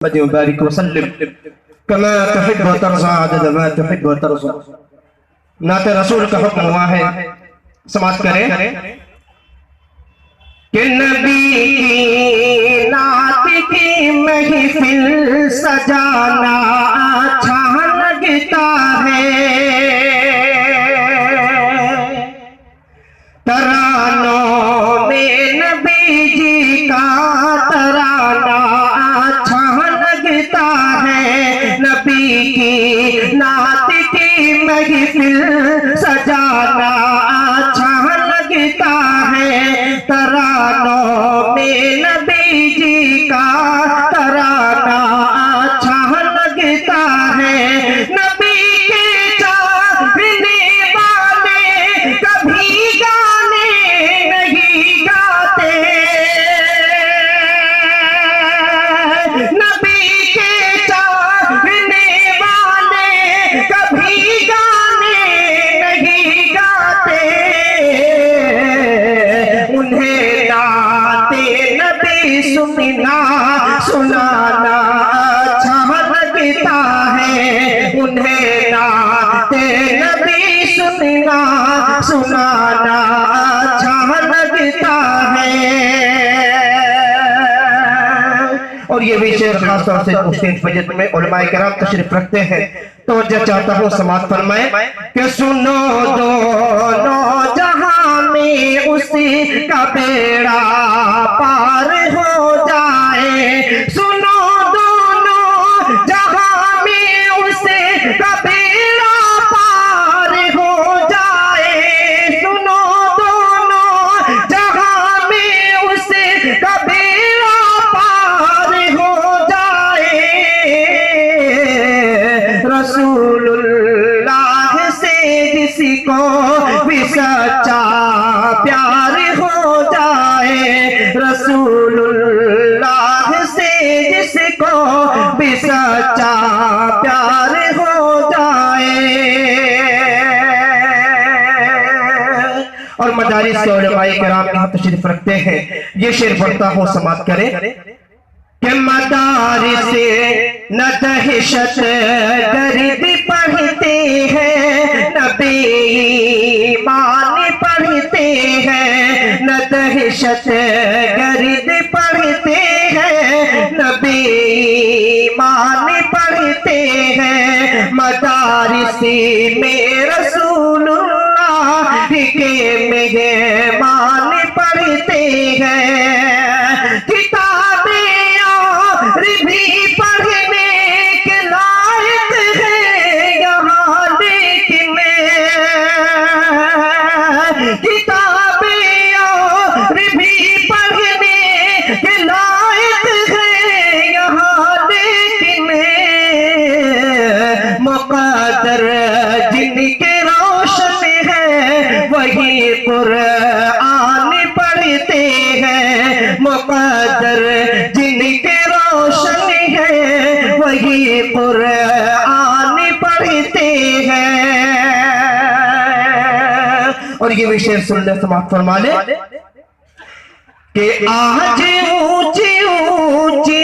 वबारिक वसल्लिम कमा तुहिब्बु व तर्ज़ा अदद मा तुहिब्बु व तर्ज़ा। नाते रसूल का हुक्म हुआ है, समाप्त करें कि नबी की नात की महफिल सजाना अच्छा लगता है, तरानों में नबी जी का तराना अच्छा लगता है। नबी की नात की महफिल सजाना अच्छा लगता है, तरानों में नबी जी का तराना अच्छा लगता है। नबी के चाहने वाले कभी गाने नहीं गाते, नबी के चाहने वाले कभी गाने नहीं गाते, उन्हें नाते नबी सुनना सुनाना अच्छा लगता है, उन्हें नाते नबी सुनना सुनाना अच्छा लगता है। और ये भी शेर खासतौर से मुस्लिम फजत में उलमाए किराम तशरीफ रखते हैं, तो जो चाहता हूँ समाअत फरमाए कि सुनो दोनों जहां में उसी का बेड़ा पार हो जाए, सुनो दोनों जहां में उसी का बेड़ा पार हो जाए, सुनो दोनों जहां में उसी का बेड़ा पार हो जाए। रसूलुल्लाह से जिसको भी सच्चा प्यार हो जाए, रसूलुल्लाह से जिसको भी सच्चा प्यार हो जाए। और मदारिस के उलमाए किराम यहाँ तशरीफ रखते हैं, ये शेर पढ़ता हूँ, समाअत करें कि मदारिस न दहशत गर्द पढ़ते हैं, नबी ईमान पढ़ते हैं, न दहशत गर्द पढ़ते हैं, नबी ईमान पढ़ते हैं। मदारिस में रसूलुल्लाह के मेहमान पढ़ते हैं, किताबें और भी पढ़ने के लायक है यहाँ, लेकिन किताबें और भी पढ़ने के लायक है यहाँ, लेकिन मुक़द्दर जिनके रोशन है वही कुरान पढ़ते हैं, मुक़द्दर जिनके रोशन है वही कुरान पढ़ते हैं। और ये विषय सुनने समाप्त फरमा ले कि आज ऊंची ऊंची